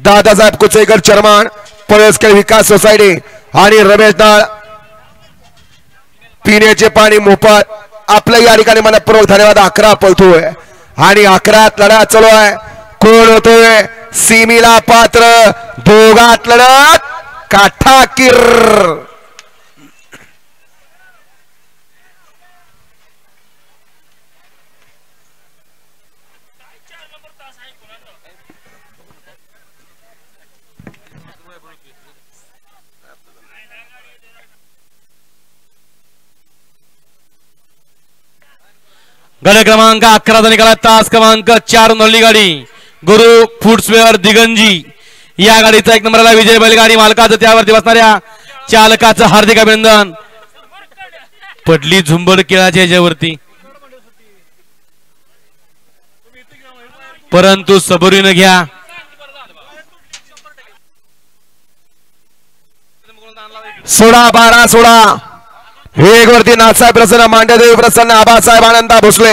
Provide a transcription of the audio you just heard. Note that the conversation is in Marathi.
दादासाहेब कुचेकर चेअरमन पळसखेड विकास सोसायटी आणि रमेश नाळ पिण्याचे पाणी मोफत आपल्या या ठिकाणी मनपूर्वक धन्यवाद। 11 पळतोय आणि 11त लढा चालू आहे। कोण होतोय सीमीला पात्र दोघात लढत काठाकीर गड क्रमांक 11 निघाला तास क्रमांक 4 नोंदली गाडी गुरु फुटवेअर दिगंजी या गाडीचा 1 नंबरला विजय बैलगाडी मालकाचं त्यावरती बसणाऱ्या चालकाचं हार्दिक अभिनंदन। पडली झुंबड केळाच्या याच्यावरती परंतु सबुरीनं घ्या। सोळा 12 16 वेगवरती नाथसाहेब प्रसन्न मांडदेवी प्रसन्न आबासाहेब आनंदा भोसले